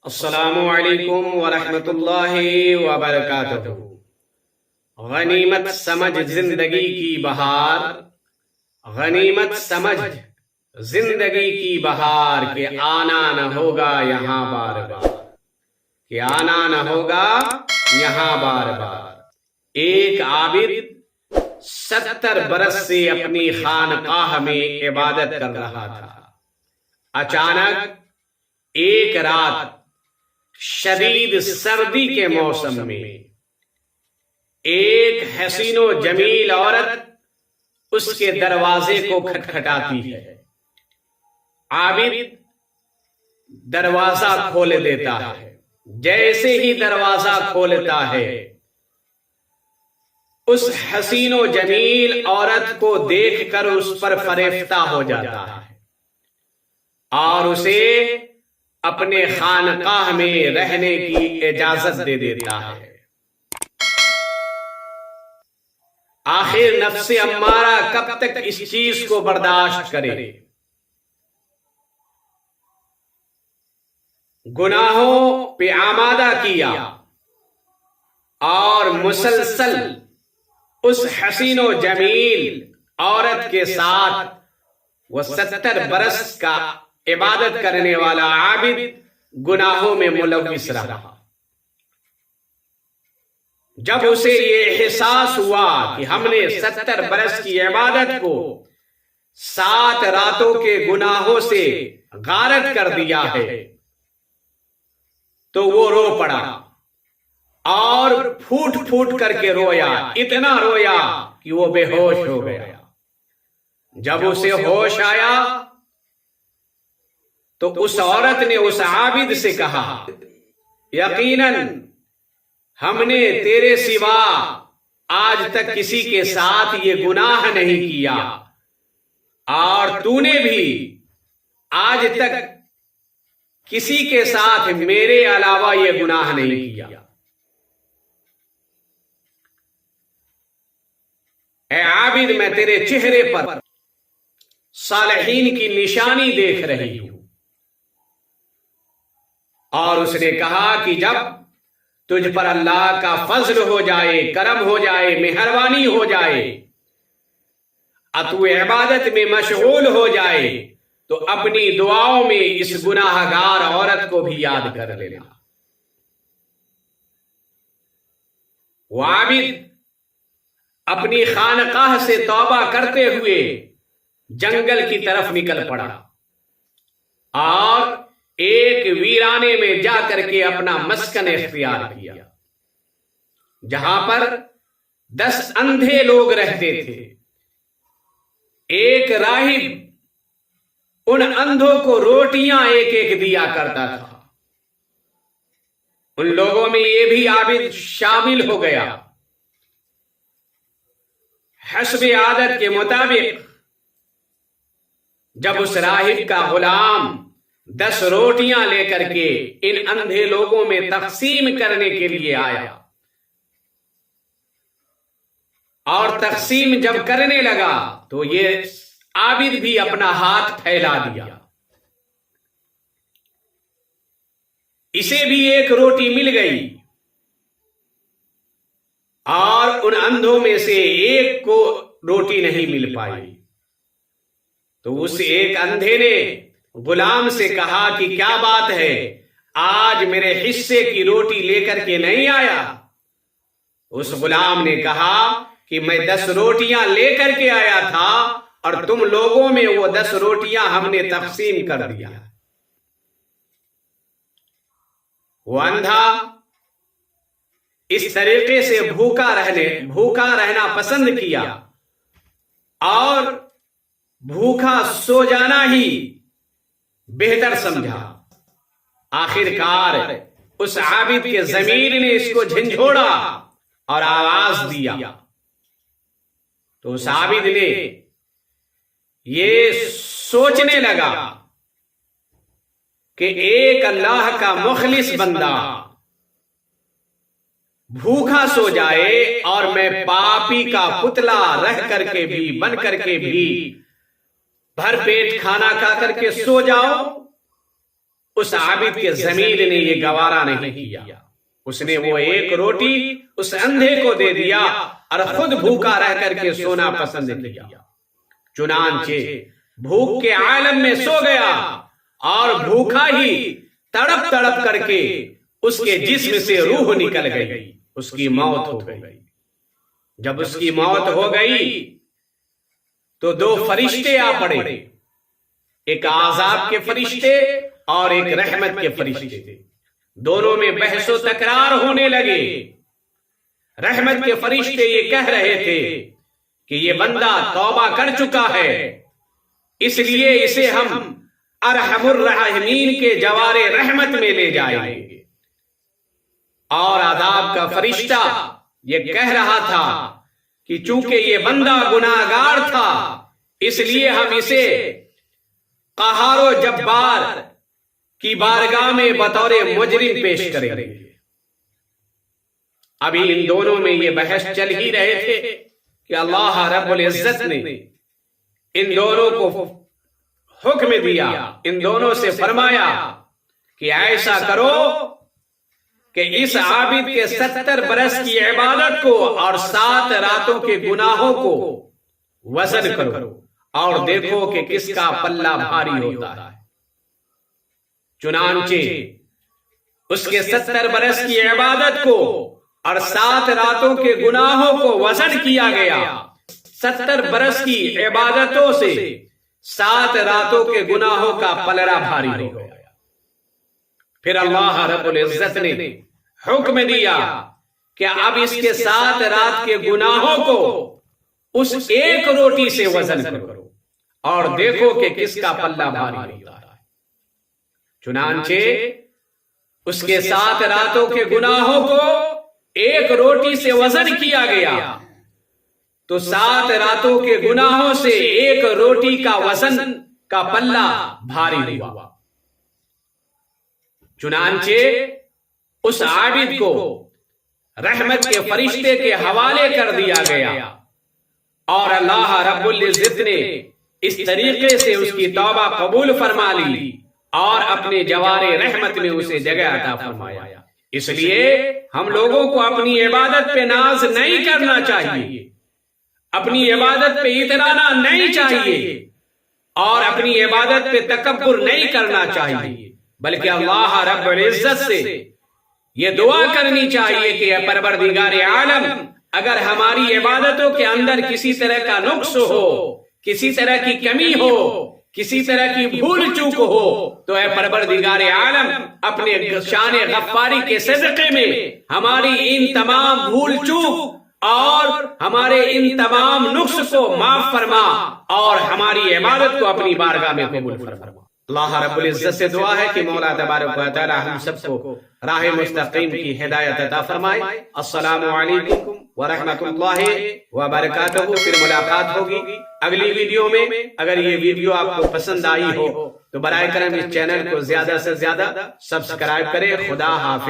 السلام علیکم ورحمۃ اللہ وبرکاتہ۔ غنیمت سمجھ زندگی کی بہار، غنیمت سمجھ زندگی کی بہار، کہ آنا نہ ہوگا یہاں بار بار، کہ آنا نہ ہوگا یہاں بار بار۔ ایک عابد 70 برس سے اپنی خانقاہ میں عبادت کر رہا تھا۔ اچانک ایک رات شدید سردی کے موسم میں ایک حسین و جمیل عورت اس کے دروازے کو کھٹکھٹاتی ہے۔ عابد دروازہ کھول دیتا ہے۔ جیسے ہی دروازہ کھولتا ہے، اس حسین و جمیل عورت کو دیکھ کر اس پر فریفتہ ہو جاتا ہے اور اسے اپنے خانقاہ میں رہنے کی اجازت دے دیتا ہے۔ آخر نفس امارہ کب تک اس چیز کو برداشت کرے؟ گناہوں پہ آمادہ کیا اور مسلسل اس حسین و جمیل عورت کے ساتھ وہ 70 برس کا عبادت کرنے والا عابد گناہوں میں ملوث رہا۔ جب اسے یہ احساس ہوا کہ ہم نے 70 برس کی عبادت کو 7 راتوں کے گناہوں سے غارت کر دیا ہے، تو وہ رو پڑا اور پھوٹ پھوٹ کر کے رویا، اتنا رویا کہ وہ بے ہوش ہو گیا۔ جب اسے ہوش آیا تو اس عورت نے اس عابد سے کہا، یقیناً ہم نے تیرے سوا آج تک کسی کے ساتھ یہ گناہ نہیں کیا، اور تو نے بھی آج تک کسی کے ساتھ میرے علاوہ یہ گناہ نہیں کیا۔ اے عابد، میں تیرے چہرے پر صالحین کی نشانی دیکھ رہی ہوں۔ اور اس نے کہا کہ جب تجھ پر اللہ کا فضل ہو جائے، کرم ہو جائے، مہربانی ہو جائے، تو عبادت میں مشغول ہو جائے، تو اپنی دعاؤں میں اس گناہ گار عورت کو بھی یاد کر لینا۔ وہ عابد اپنی خانقاہ سے توبہ کرتے ہوئے جنگل کی طرف نکل پڑا اور ایک ویرانے میں جا کر کے اپنا مسکن اختیار کیا، جہاں پر 10 اندھے لوگ رہتے تھے۔ ایک راہب ان اندھوں کو روٹیاں ایک ایک دیا کرتا تھا۔ ان لوگوں میں یہ بھی عابد شامل ہو گیا۔ حسب عادت کے مطابق جب اس راہب کا غلام 10 روٹیاں لے کر کے ان اندھے لوگوں میں تقسیم کرنے کے لیے آیا، اور تقسیم جب کرنے لگا تو یہ عابد بھی اپنا ہاتھ پھیلا دیا۔ اسے بھی ایک روٹی مل گئی، اور ان اندھوں میں سے ایک کو روٹی نہیں مل پائی۔ تو اس ایک اندھے نے غلام سے کہا کہ کیا بات ہے، آج میرے حصے کی روٹی لے کر کے نہیں آیا؟ اس غلام نے کہا کہ میں 10 روٹیاں لے کر کے آیا تھا، اور تم لوگوں میں وہ 10 روٹیاں ہم نے تقسیم کر دیا۔ وہ اندھا اس طریقے سے بھوکا رہنا پسند کیا، اور بھوکا سو جانا ہی بہتر سمجھا۔ آخر کار اس عابد کے ضمیر نے اس کو جھنجھوڑا اور آواز دیا۔ تو اس عابد نے یہ سوچنے لگا کہ ایک اللہ کا مخلص بندہ بھوکا سو جائے اور میں پاپی کا پتلا رہ کر کے بھی، بن کر کے بھی بھر پیٹ کھانا کھا کر کے سو جاؤ، اس عابد کے ضمیر نے یہ گوارا نہیں کیا، اس نے وہ ایک روٹی اس اندھے کو دے دیا اور خود بھوکا رہ کر کے سونا پسند کیا۔ چنانچہ بھوک کے عالم میں سو گیا اور بھوکا ہی تڑپ تڑپ کر کے اس کے جسم سے روح نکل گئی، اس کی موت ہو گئی۔ جب اس کی موت ہو گئی تو دو فرشتے آ پڑے، ایک عذاب کے فرشتے اور ایک رحمت کے فرشتے تھے۔ دونوں میں بحث و تکرار ہونے لگے۔ رحمت کے فرشتے یہ کہہ رہے تھے کہ یہ بندہ توبہ کر چکا ہے، اس لیے اسے ہم ارحم الراحمین کے جوار رحمت میں لے جائیں گے۔ اور عذاب کا فرشتہ یہ کہہ رہا تھا کہ چونکہ یہ بندہ گناہگار تھا، اس لیے ہم اسے قہار و جبار کی بارگاہ میں بطور مجرم پیش کریں گے۔ ابھی ان دونوں میں یہ بحث چل ہی رہے تھے کہ اللہ رب العزت نے ان دونوں کو حکم دیا، ان دونوں سے فرمایا کہ ایسا کرو کہ اس عابد کے 70 برس کی عبادت کو اور 7 راتوں کے گناہوں کو وزن کرو اور دیکھو کہ کس کا پلہ بھاری ہوتا ہے۔ چنانچہ اس کے 70 برس کی عبادت کو اور 7 راتوں کے گناہوں کو وزن کیا گیا۔ 70 برس کی عبادتوں سے 7 راتوں کے گناہوں کا پلڑا بھاری ہو گیا۔ پھر اللہ رب العزت نے حکم دیا کہ اب اس کے 7 رات کے گناہوں کو اس ایک روٹی سے وزن کرو اور دیکھو کہ کس کا پلہ بھاری ہوتا ہے۔ چنانچہ اس کے 7 راتوں کے گناہوں کو ایک روٹی سے وزن کیا گیا تو 7 راتوں کے گناہوں سے ایک روٹی کا وزن کا پلہ بھاری ہوا۔ چنانچہ اس عابد کو رحمت کے فرشتے کے حوالے کر دیا گیا اور اللہ رب العزت نے اس طریقے سے اس کی توبہ قبول فرما لی اور اپنے جوار رحمت میں اسے جگہ عطا فرمایا۔ اس لیے ہم لوگوں کو اپنی عبادت پہ ناز نہیں کرنا چاہیے، اپنی عبادت پہ اترانا نہیں چاہیے اور اپنی عبادت پہ تکبر نہیں کرنا چاہیے، بلکہ اللہ رب العزت سے یہ دعا کرنی چاہیے کہ اے پروردگار عالم، اگر ہماری عبادتوں کے اندر کسی طرح کا نقص ہو، کسی طرح کی کمی ہو، کسی طرح کی بھول چوک ہو تو اے پروردگار عالم اپنے شان غفاری کے صدقے میں ہماری ان تمام بھول چوک اور ہمارے ان تمام نقص کو معاف فرما اور ہماری عبادت کو اپنی بارگاہ میں قبول فرما۔ اللہ رب العزت سے دعا ہے کہ مولا تبارک و تعالی ہم سب کو راہ مستقیم کی ہدایت عطا فرمائے۔ السلام علیکم ورحمۃ اللہ وبرکاتہ۔ پھر ملاقات ہوگی اگلی ویڈیو میں۔ اگر یہ ویڈیو آپ کو پسند آئی ہو تو برائے کرم اس چینل کو زیادہ سے زیادہ سبسکرائب کریں۔ خدا حافظ۔